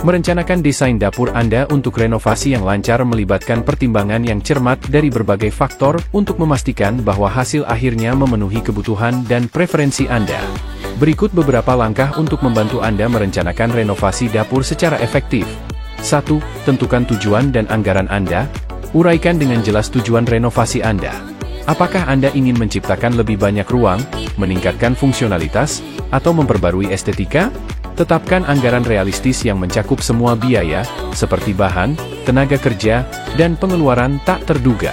Merencanakan desain dapur Anda untuk renovasi yang lancar melibatkan pertimbangan yang cermat dari berbagai faktor untuk memastikan bahwa hasil akhirnya memenuhi kebutuhan dan preferensi Anda. Berikut beberapa langkah untuk membantu Anda merencanakan renovasi dapur secara efektif. 1. Tentukan tujuan dan anggaran Anda. Uraikan dengan jelas tujuan renovasi Anda. Apakah Anda ingin menciptakan lebih banyak ruang, meningkatkan fungsionalitas, atau memperbarui estetika? Tetapkan anggaran realistis yang mencakup semua biaya, seperti bahan, tenaga kerja, dan pengeluaran tak terduga.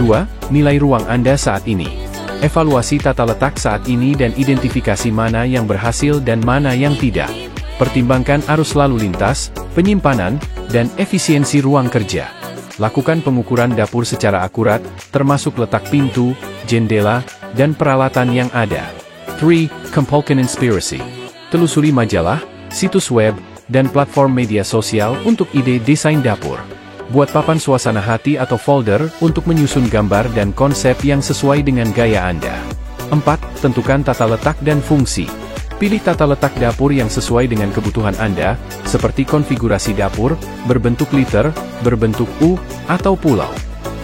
2. Nilai ruang Anda saat ini. Evaluasi tata letak saat ini dan identifikasi mana yang berhasil dan mana yang tidak. Pertimbangkan arus lalu lintas, penyimpanan, dan efisiensi ruang kerja. Lakukan pengukuran dapur secara akurat, termasuk letak pintu, jendela, dan peralatan yang ada. 3. Compulsion Inspiracy. Telusuri majalah, situs web, dan platform media sosial untuk ide desain dapur. Buat papan suasana hati atau folder untuk menyusun gambar dan konsep yang sesuai dengan gaya Anda. 4. Tentukan tata letak dan fungsi. Pilih tata letak dapur yang sesuai dengan kebutuhan Anda, seperti konfigurasi dapur, berbentuk liter, berbentuk U, atau pulau.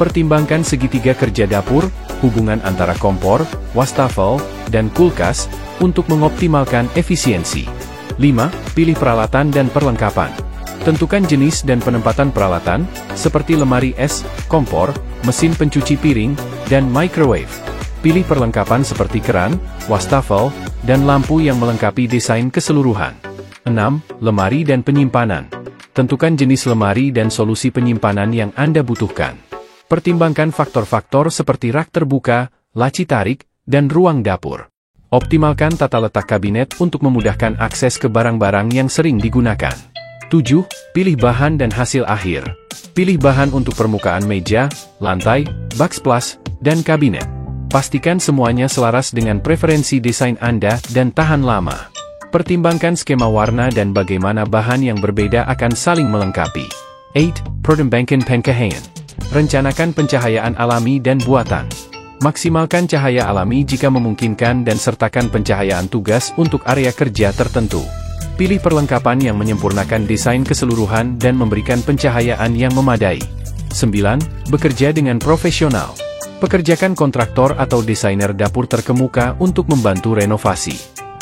Pertimbangkan segitiga kerja dapur, hubungan antara kompor, wastafel, dan kulkas, untuk mengoptimalkan efisiensi. 5. Pilih peralatan dan perlengkapan. Tentukan jenis dan penempatan peralatan, seperti lemari es, kompor, mesin pencuci piring, dan microwave. Pilih perlengkapan seperti keran, wastafel, dan lampu yang melengkapi desain keseluruhan. 6. Lemari dan penyimpanan. Tentukan jenis lemari dan solusi penyimpanan yang Anda butuhkan. Pertimbangkan faktor-faktor seperti rak terbuka, laci tarik, dan ruang dapur. Optimalkan tata letak kabinet untuk memudahkan akses ke barang-barang yang sering digunakan. 7. Pilih bahan dan hasil akhir. Pilih bahan untuk permukaan meja, lantai, backsplash, dan kabinet. Pastikan semuanya selaras dengan preferensi desain Anda dan tahan lama. Pertimbangkan skema warna dan bagaimana bahan yang berbeda akan saling melengkapi. 8. Pertimbangkan pencahayaan. Rencanakan pencahayaan alami dan buatan. Maksimalkan cahaya alami jika memungkinkan dan sertakan pencahayaan tugas untuk area kerja tertentu. Pilih perlengkapan yang menyempurnakan desain keseluruhan dan memberikan pencahayaan yang memadai. 9. Bekerja dengan profesional. Pekerjakan kontraktor atau desainer dapur terkemuka untuk membantu renovasi.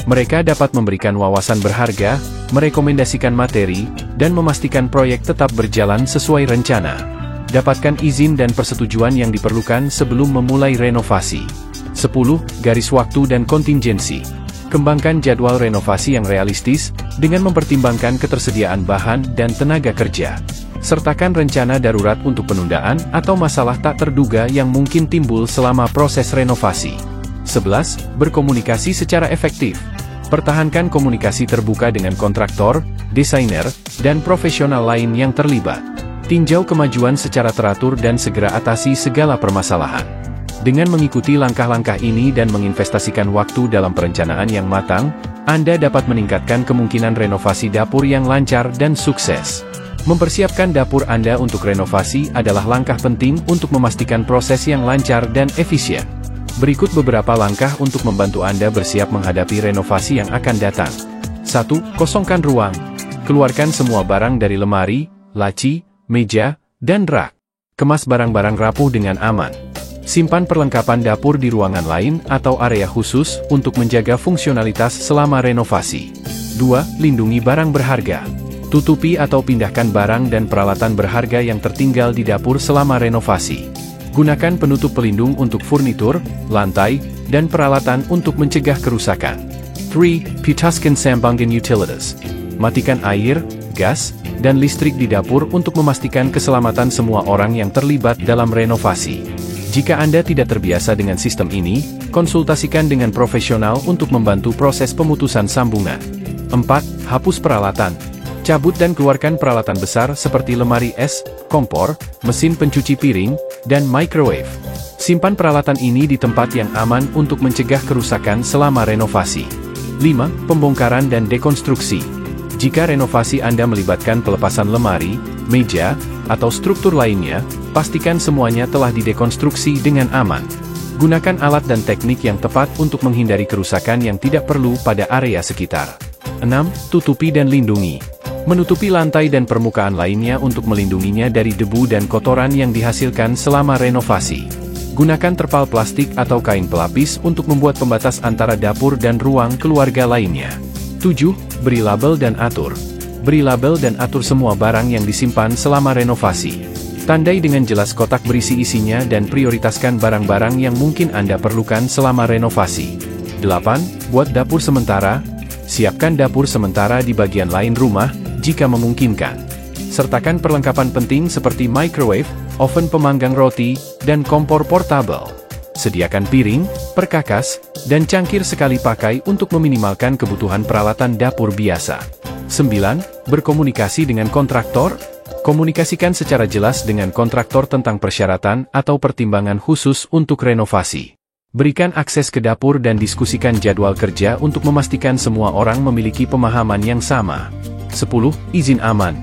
Mereka dapat memberikan wawasan berharga, merekomendasikan materi, dan memastikan proyek tetap berjalan sesuai rencana. Dapatkan izin dan persetujuan yang diperlukan sebelum memulai renovasi. 10. Garis waktu dan kontingensi. Kembangkan jadwal renovasi yang realistis, dengan mempertimbangkan ketersediaan bahan dan tenaga kerja. Sertakan rencana darurat untuk penundaan atau masalah tak terduga yang mungkin timbul selama proses renovasi. 11. Berkomunikasi secara efektif. Pertahankan komunikasi terbuka dengan kontraktor, desainer, dan profesional lain yang terlibat. Tinjau kemajuan secara teratur dan segera atasi segala permasalahan. Dengan mengikuti langkah-langkah ini dan menginvestasikan waktu dalam perencanaan yang matang, Anda dapat meningkatkan kemungkinan renovasi dapur yang lancar dan sukses. Mempersiapkan dapur Anda untuk renovasi adalah langkah penting untuk memastikan proses yang lancar dan efisien. Berikut beberapa langkah untuk membantu Anda bersiap menghadapi renovasi yang akan datang. 1. Kosongkan ruang. Keluarkan semua barang dari lemari, laci, meja, dan rak. Kemas barang-barang rapuh dengan aman. Simpan perlengkapan dapur di ruangan lain atau area khusus untuk menjaga fungsionalitas selama renovasi. 2. Lindungi barang berharga. Tutupi atau pindahkan barang dan peralatan berharga yang tertinggal di dapur selama renovasi. Gunakan penutup pelindung untuk furnitur, lantai, dan peralatan untuk mencegah kerusakan. 3. Putuskan sambungan utilities. Matikan air, gas, dan listrik di dapur untuk memastikan keselamatan semua orang yang terlibat dalam renovasi. Jika Anda tidak terbiasa dengan sistem ini, konsultasikan dengan profesional untuk membantu proses pemutusan sambungan. 4. Hapus peralatan. Cabut dan keluarkan peralatan besar seperti lemari es, kompor, mesin pencuci piring, dan microwave. Simpan peralatan ini di tempat yang aman untuk mencegah kerusakan selama renovasi. 5. Pembongkaran dan dekonstruksi. Jika renovasi Anda melibatkan pelepasan lemari, meja, atau struktur lainnya, pastikan semuanya telah didekonstruksi dengan aman. Gunakan alat dan teknik yang tepat untuk menghindari kerusakan yang tidak perlu pada area sekitar. 6. Tutupi dan lindungi. Menutupi lantai dan permukaan lainnya untuk melindunginya dari debu dan kotoran yang dihasilkan selama renovasi. Gunakan terpal plastik atau kain pelapis untuk membuat pembatas antara dapur dan ruang keluarga lainnya. 7. Beri label dan atur. Beri label dan atur semua barang yang disimpan selama renovasi. Tandai dengan jelas kotak berisi isinya dan prioritaskan barang-barang yang mungkin Anda perlukan selama renovasi. 8. Buat dapur sementara. Siapkan dapur sementara di bagian lain rumah, jika memungkinkan. Sertakan perlengkapan penting seperti microwave, oven pemanggang roti, dan kompor portable. Sediakan piring, perkakas, dan cangkir sekali pakai untuk meminimalkan kebutuhan peralatan dapur biasa. 9. Berkomunikasi dengan kontraktor. Komunikasikan secara jelas dengan kontraktor tentang persyaratan atau pertimbangan khusus untuk renovasi. Berikan akses ke dapur dan diskusikan jadwal kerja untuk memastikan semua orang memiliki pemahaman yang sama. 10. Izin aman.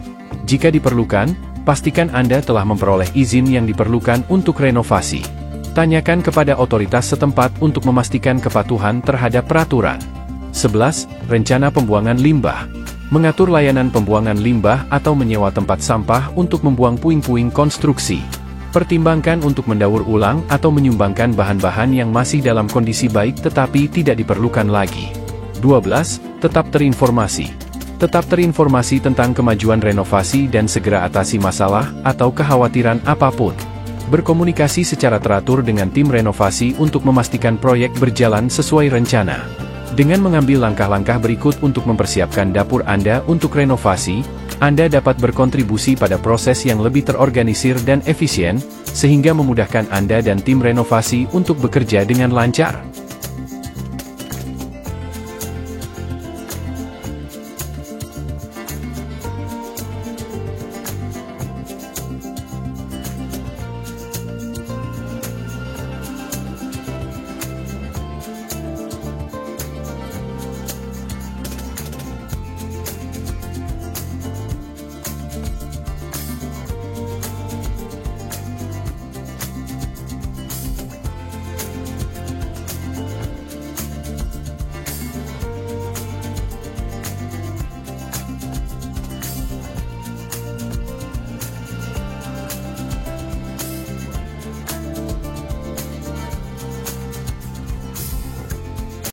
Jika diperlukan, pastikan Anda telah memperoleh izin yang diperlukan untuk renovasi. Tanyakan kepada otoritas setempat untuk memastikan kepatuhan terhadap peraturan. 11. Rencana pembuangan limbah. Mengatur layanan pembuangan limbah atau menyewa tempat sampah untuk membuang puing-puing konstruksi. Pertimbangkan untuk mendaur ulang atau menyumbangkan bahan-bahan yang masih dalam kondisi baik tetapi tidak diperlukan lagi. 12. Tetap terinformasi. Tetap terinformasi tentang kemajuan renovasi dan segera atasi masalah atau kekhawatiran apapun. Berkomunikasi secara teratur dengan tim renovasi untuk memastikan proyek berjalan sesuai rencana. Dengan mengambil langkah-langkah berikut untuk mempersiapkan dapur Anda untuk renovasi, Anda dapat berkontribusi pada proses yang lebih terorganisir dan efisien, sehingga memudahkan Anda dan tim renovasi untuk bekerja dengan lancar.